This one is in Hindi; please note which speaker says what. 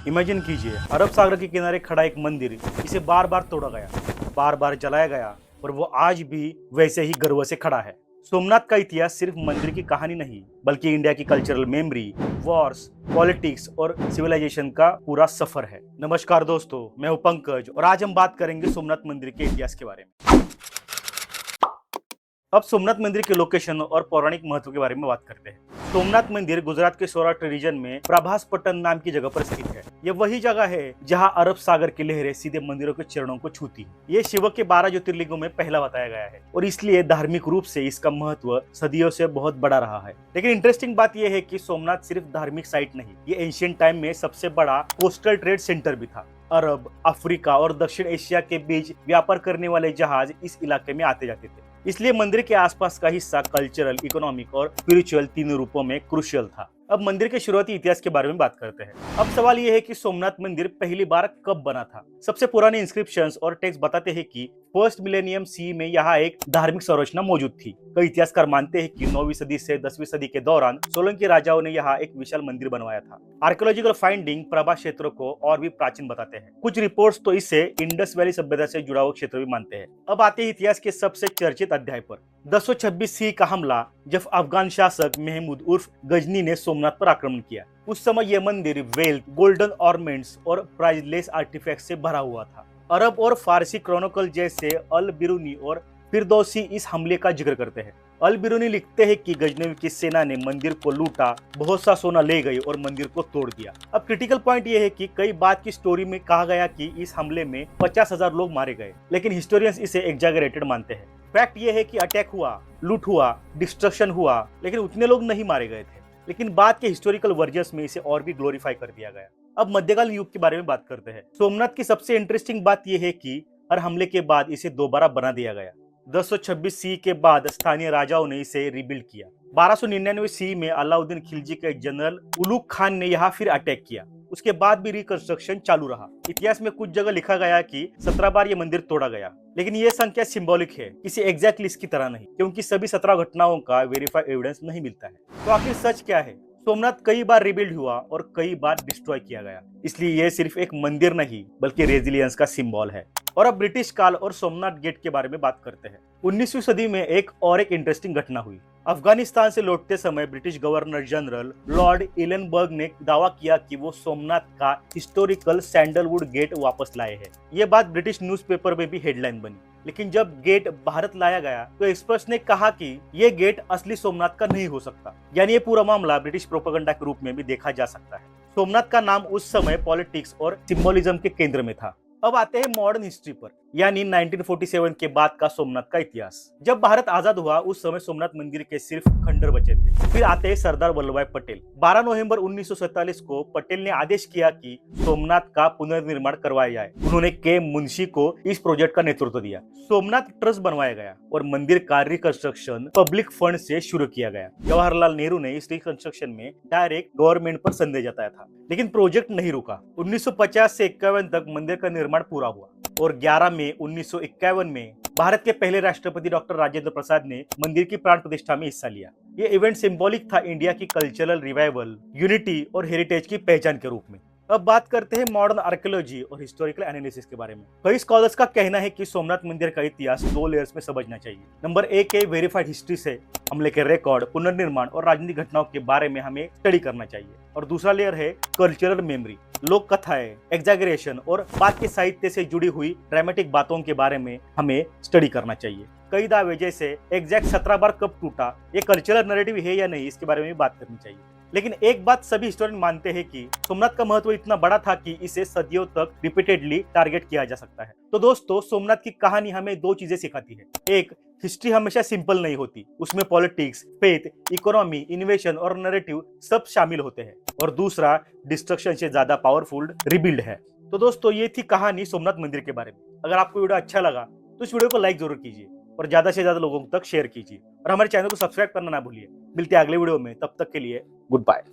Speaker 1: इमेजिन कीजिए, अरब सागर के किनारे खड़ा एक मंदिर, इसे बार बार तोड़ा गया, बार बार जलाया गया, और वो आज भी वैसे ही गर्व से खड़ा है। सोमनाथ का इतिहास सिर्फ मंदिर की कहानी नहीं, बल्कि इंडिया की कल्चरल मेमोरी, वॉर्स, पॉलिटिक्स और सिविलाइजेशन का पूरा सफर है। नमस्कार दोस्तों, मैं हूं पंकज और आज हम बात करेंगे सोमनाथ मंदिर के इतिहास के बारे में। अब सोमनाथ मंदिर के लोकेशन और पौराणिक महत्व के बारे में बात करते हैं। सोमनाथ मंदिर गुजरात के सौराष्ट्र रीजन में प्रभासपट्टन नाम की जगह पर स्थित है। यह वही जगह है जहां अरब सागर की लहरें सीधे मंदिरों के चरणों को छूती है। ये शिव के 12 ज्योतिर्लिंगों में पहला बताया गया है और इसलिए धार्मिक रूप से इसका महत्व सदियों से बहुत बड़ा रहा है। लेकिन इंटरेस्टिंग बात यह है कि सोमनाथ सिर्फ धार्मिक साइट नहीं, ये एंशिएंट टाइम में सबसे बड़ा कोस्टल ट्रेड सेंटर भी था। अरब, अफ्रीका और दक्षिण एशिया के बीच व्यापार करने वाले जहाज इस इलाके में आते जाते थे। इसलिए मंदिर के आसपास का हिस्सा कल्चरल, इकोनॉमिक और स्पिरिचुअल तीनों रूपों में क्रूशियल था। अब मंदिर के शुरुआती इतिहास के बारे में बात करते हैं। अब सवाल यह है कि सोमनाथ मंदिर पहली बार कब बना था। सबसे पुराने इंस्क्रिप्शंस और टेक्स्ट बताते हैं कि फर्स्ट मिलेनियम सी में यहाँ एक धार्मिक संरचना मौजूद थी। कई इतिहासकार मानते हैं कि 9वीं सदी से 10वीं सदी के दौरान सोलंकी राजाओं ने यहाँ एक विशाल मंदिर बनवाया था। आर्कियोलॉजिकल फाइंडिंग प्रभा क्षेत्र को और भी प्राचीन बताते हैं। कुछ रिपोर्ट्स तो इसे इंडस वैली सभ्यता से जुड़ा हुआ क्षेत्र भी मानते हैं। अब आते हैं इतिहास के सबसे चर्चित अध्याय पर, 1026 सी का हमला, जब अफगान शासक महमूद उर्फ गजनी ने सोमनाथ पर आक्रमण किया। उस समय यह मंदिर वेल्थ, गोल्डन ऑर्नामेंट्स और प्राइजलेस आर्टिफैक्ट से भरा हुआ था। अरब और फारसी क्रॉनिकल जैसे अल बिरूनी और फिरदौसी इस हमले का जिक्र करते हैं। अल बिरूनी लिखते हैं कि गजनवी की सेना ने मंदिर को लूटा, बहुत सा सोना ले गई और मंदिर को तोड़ दिया। अब क्रिटिकल पॉइंट यह है कि कई बात की स्टोरी में कहा गया कि इस हमले में 50,000 लोग मारे गए, लेकिन हिस्टोरियंस इसे एग्जैगरेटेड मानते हैं। फैक्ट यह है कि अटैक हुआ, लूट हुआ, डिस्ट्रक्शन हुआ, लेकिन उतने लोग नहीं मारे गए थे। लेकिन बाद के हिस्टोरिकल वर्जन्स में इसे और भी ग्लोरीफाई कर दिया गया। अब मध्यकालीन युग के बारे में बात करते हैं। सोमनाथ की सबसे इंटरेस्टिंग बात यह है कि हर हमले के बाद इसे दोबारा बना दिया गया। 1026 सी के बाद स्थानीय राजाओं ने इसे रिबिल्ड किया। 1299 सी में अलाउद्दीन खिलजी के जनरल उलुग खान ने यहाँ फिर अटैक किया। उसके बाद भी रिकंस्ट्रक्शन चालू रहा। इतिहास में कुछ जगह लिखा गया कि 17 बार ये मंदिर तोड़ा गया, लेकिन ये संख्या सिंबॉलिक है, किसी एग्जैक्ट लिस्ट की तरह नहीं, क्योंकि सभी 17 घटनाओं का वेरीफाइड एविडेंस नहीं मिलता है। तो आखिर सच क्या है? सोमनाथ कई बार रिबिल्ड हुआ और कई बार डिस्ट्रॉय किया गया, इसलिए यह सिर्फ एक मंदिर नहीं बल्कि रेजिलियंस का सिंबल है। और अब ब्रिटिश काल और सोमनाथ गेट के बारे में बात करते हैं। 19वीं सदी में एक इंटरेस्टिंग घटना हुई। अफगानिस्तान से लौटते समय ब्रिटिश गवर्नर जनरल लॉर्ड इलेनबर्ग ने दावा किया कि वो सोमनाथ का हिस्टोरिकल सैंडलवुड गेट वापस लाए हैं। ये बात ब्रिटिश न्यूज़पेपर में भी हेडलाइन बनी। लेकिन जब गेट भारत लाया गया तो एक्सपर्ट्स ने कहा कि ये गेट असली सोमनाथ का नहीं हो सकता, यानी ये पूरा मामला ब्रिटिश प्रोपेगेंडा के रूप में भी देखा जा सकता है। सोमनाथ का नाम उस समय पॉलिटिक्स और सिंबोलिज्म के केंद्र में था। अब आते हैं मॉडर्न हिस्ट्री पर, यानी 1947 के बाद का सोमनाथ का इतिहास। जब भारत आजाद हुआ उस समय सोमनाथ मंदिर के सिर्फ खंडर बचे थे। फिर आते हैं सरदार वल्लभ भाई पटेल। 12 नवंबर 1947 को पटेल ने आदेश किया कि सोमनाथ का पुनर्निर्माण करवाया जाए। उन्होंने के मुंशी को इस प्रोजेक्ट का नेतृत्व दिया। सोमनाथ ट्रस्ट बनवाया गया और मंदिर का रिकंस्ट्रक्शन पब्लिक फंड से शुरू किया गया। जवाहरलाल नेहरू ने इस रिकंस्ट्रक्शन में डायरेक्ट गवर्नमेंट पर संदेह जताया था, लेकिन प्रोजेक्ट नहीं रुका। 1950 से 51 तक मंदिर का निर्माण पूरा हुआ और 11 मई 1951 में भारत के पहले राष्ट्रपति डॉक्टर राजेंद्र प्रसाद ने मंदिर की प्राण प्रतिष्ठा में हिस्सा लिया। ये इवेंट सिंबॉलिक था इंडिया की कल्चरल रिवाइवल, यूनिटी और हेरिटेज की पहचान के रूप में। अब बात करते हैं मॉडर्न आर्कियोलॉजी और हिस्टोरिकल एनालिसिस के बारे में। कई स्कॉलर्स का कहना है कि सोमनाथ मंदिर का इतिहास 2 लेयर्स में समझना चाहिए। नंबर 1 है वेरीफाइड हिस्ट्री से हमले के रिकॉर्ड, पुनर्निर्माण और राजनीतिक घटनाओं के बारे में हमें स्टडी करना चाहिए। और दूसरा लेयर है कल्चरल मेमोरी, लोक कथाएं, एग्जैगरेशन और बात के साहित्य से जुड़ी हुई ड्रामेटिक बातों के बारे में हमें स्टडी करना चाहिए। कई दावे जैसे एग्जैक्ट 17 बार कब टूटा, ये कल्चरल नैरेटिव है या नहीं, इसके बारे में भी बात करनी चाहिए। लेकिन एक बात सभी हिस्टोरियन मानते हैं कि सोमनाथ का महत्व इतना बड़ा था कि इसे सदियों तक रिपीटेडली टारगेट किया जा सकता है। तो दोस्तों, सोमनाथ की कहानी हमें 2 चीजें सिखाती है। एक, हिस्ट्री हमेशा सिंपल नहीं होती, उसमें पॉलिटिक्स, फेथ, इकोनॉमी, इनोवेशन और नैरेटिव सब शामिल होते हैं। और दूसरा, डिस्ट्रक्शन से ज्यादा पावरफुल रिबिल्ड है। तो दोस्तों, ये थी कहानी सोमनाथ मंदिर के बारे में। अगर आपको वीडियो अच्छा लगा तो इस वीडियो को लाइक जरूर कीजिए और ज्यादा से ज्यादा लोगों तक शेयर कीजिए और हमारे चैनल को सब्सक्राइब करना ना भूलिए। मिलते हैं अगले वीडियो में, तब तक के लिए गुड बाय।